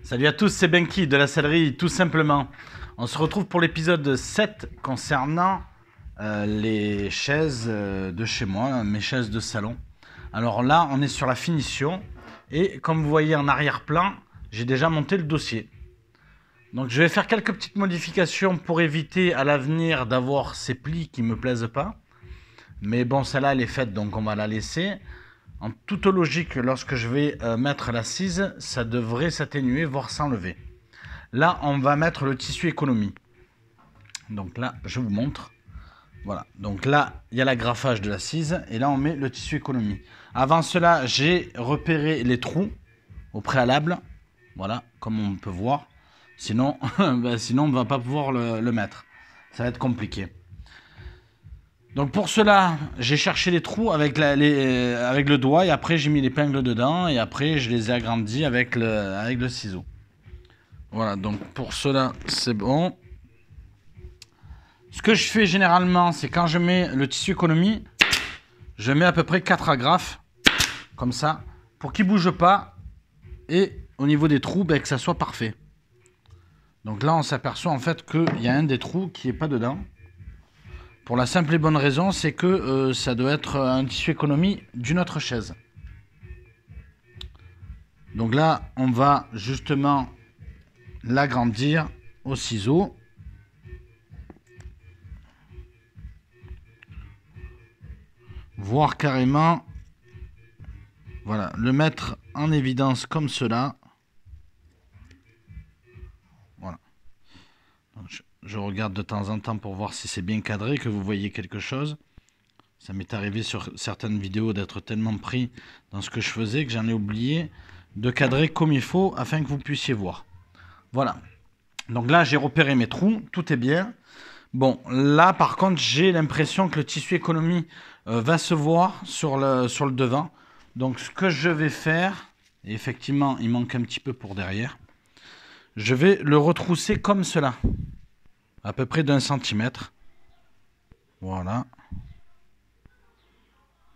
Salut à tous, c'est Benki de la sellerie, tout simplement. On se retrouve pour l'épisode 7 concernant les chaises de chez moi, mes chaises de salon. Alors là, on est sur la finition et comme vous voyez en arrière-plan, j'ai déjà monté le dossier. Donc je vais faire quelques petites modifications pour éviter à l'avenir d'avoir ces plis qui ne me plaisent pas. Mais bon, celle-là, elle est faite, donc on va la laisser. En toute logique, lorsque je vais mettre l'assise, ça devrait s'atténuer, voire s'enlever. Là, on va mettre le tissu économie. Donc là, je vous montre. Voilà. Donc là, il y a l'agrafage de l'assise. Et là, on met le tissu économie. Avant cela, j'ai repéré les trous au préalable. Voilà, comme on peut voir. Sinon, sinon on ne va pas pouvoir le mettre. Ça va être compliqué. Donc pour cela, j'ai cherché les trous avec, avec le doigt et après j'ai mis l'épingle dedans et après je les ai agrandis avec le ciseau. Voilà, donc pour cela, c'est bon. Ce que je fais généralement, c'est quand je mets le tissu économie, je mets à peu près 4 agrafes, comme ça, pour qu'il ne bouge pas et au niveau des trous, que ça soit parfait. Donc là, on s'aperçoit en fait qu'il y a un des trous qui n'est pas dedans. Pour la simple et bonne raison, c'est que ça doit être un tissu économie d'une autre chaise. Donc là, on va justement l'agrandir au ciseau. Voire carrément, voilà, le mettre en évidence comme cela. Voilà. Donc je regarde de temps en temps pour voir si c'est bien cadré, que vous voyez quelque chose. Ça m'est arrivé sur certaines vidéos d'être tellement pris dans ce que je faisais que j'en ai oublié de cadrer comme il faut afin que vous puissiez voir. Voilà. Donc là, j'ai repéré mes trous, tout est bien. Bon, là par contre, j'ai l'impression que le tissu économie va se voir sur le devant. Donc ce que je vais faire, et effectivement, il manque un petit peu pour derrière, je vais le retrousser comme cela, à peu près d'1 centimètre. Voilà.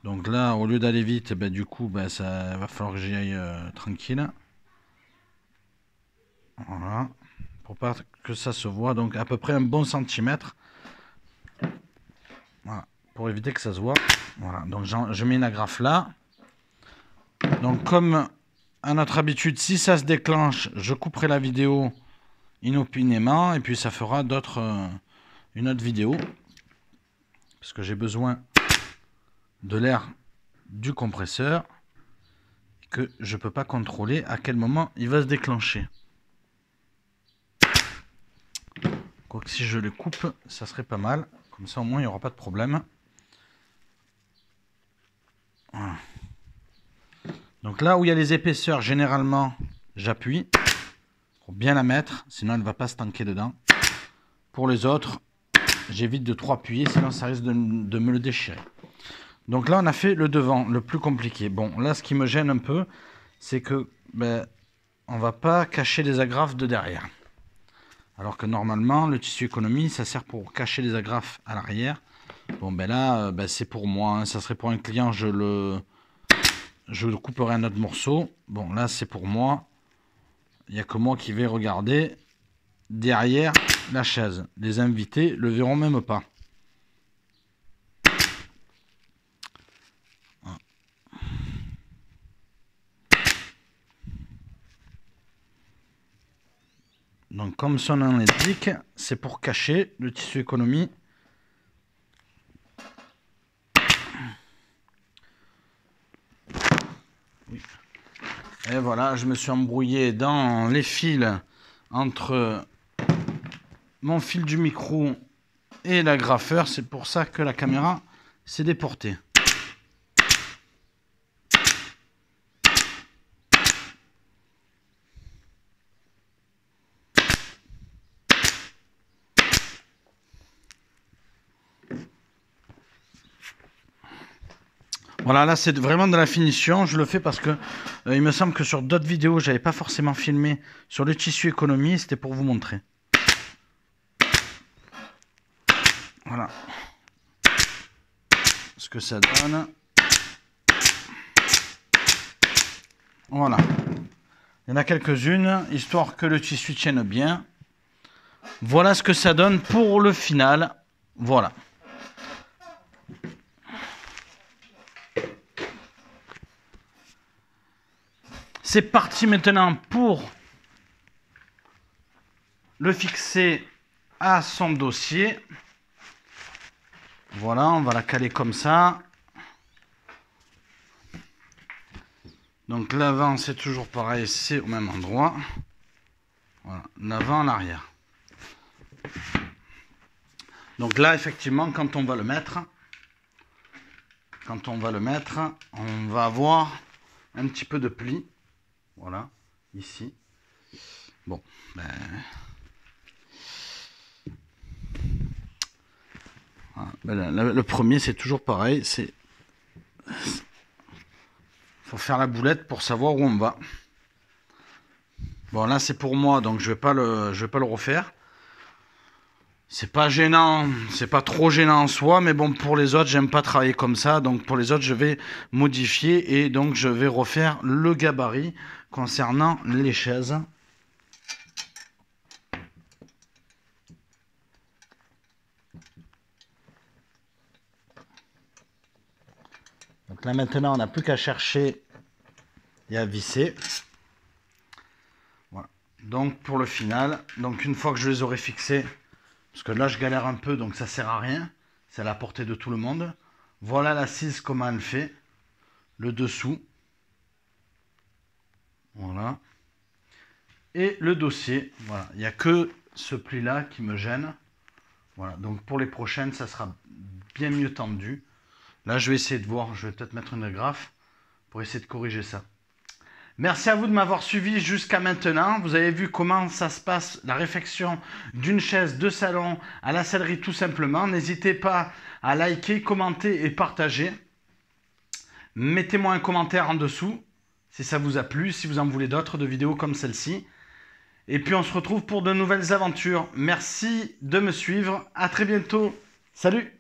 Donc là, au lieu d'aller vite, du coup, ça va falloir que j'y aille tranquille. Voilà. Pour pas que ça se voit, donc à peu près un bon centimètre. Voilà. Pour éviter que ça se voit. Voilà. Donc je mets une agrafe là. Donc comme à notre habitude, si ça se déclenche, je couperai la vidéo inopinément et puis ça fera une autre vidéo. Parce que j'ai besoin de l'air du compresseur que je ne peux pas contrôler à quel moment il va se déclencher. Quoique si je le coupe, ça serait pas mal. Comme ça au moins il n'y aura pas de problème. Voilà. Donc là où il y a les épaisseurs, généralement j'appuie pour bien la mettre, sinon elle ne va pas se tanker dedans. Pour les autres, j'évite de trop appuyer, sinon ça risque de me le déchirer. Donc là on a fait le devant, le plus compliqué. Bon, là ce qui me gêne un peu, c'est que on va pas cacher les agrafes de derrière. Alors que normalement le tissu économie ça sert pour cacher les agrafes à l'arrière. Bon là c'est pour moi, hein. Ça serait pour un client, je le couperai un autre morceau. Bon là c'est pour moi. Il n'y a que moi qui vais regarder derrière la chaise. Les invités le verront même pas. Donc comme son nom l'indique, c'est pour cacher le tissu économie. Oui. Et voilà, je me suis embrouillé dans les fils entre mon fil du micro et l'agrafeur. C'est pour ça que la caméra s'est déportée. Voilà, là c'est vraiment de la finition. Je le fais parce que il me semble que sur d'autres vidéos, j'avais pas forcément filmé sur le tissu économie. C'était pour vous montrer. Voilà ce que ça donne. Voilà. Il y en a quelques-unes, histoire que le tissu tienne bien. Voilà ce que ça donne pour le final. Voilà. C'est parti maintenant pour le fixer à son dossier. Voilà, on va la caler comme ça. Donc l'avant, c'est toujours pareil, c'est au même endroit. Voilà, l'avant, l'arrière. Donc là, effectivement, quand on va le mettre, on va avoir un petit peu de pli. Voilà, ici. Bon, ben... Voilà, le premier, c'est toujours pareil. C'est... faut faire la boulette pour savoir où on va. Bon, là, c'est pour moi, donc je vais pas le refaire. C'est pas gênant, c'est pas trop gênant en soi, mais bon, pour les autres, j'aime pas travailler comme ça. Donc pour les autres, je vais modifier et donc je vais refaire le gabarit concernant les chaises. Donc là maintenant, on n'a plus qu'à chercher et à visser. Voilà. Donc pour le final, donc une fois que je les aurai fixés, parce que là je galère un peu, donc ça sert à rien, c'est à la portée de tout le monde. Voilà l'assise, comment elle fait, le dessous. Voilà. Et le dossier, voilà. Il n'y a que ce pli-là qui me gêne. Voilà, donc pour les prochaines, ça sera bien mieux tendu. Là, je vais essayer de voir, je vais peut-être mettre une agrafe pour essayer de corriger ça. Merci à vous de m'avoir suivi jusqu'à maintenant. Vous avez vu comment ça se passe, la réfection d'une chaise de salon à la sellerie tout simplement. N'hésitez pas à liker, commenter et partager. Mettez-moi un commentaire en dessous si ça vous a plu, si vous en voulez d'autres de vidéos comme celle-ci. Et puis on se retrouve pour de nouvelles aventures. Merci de me suivre. À très bientôt. Salut!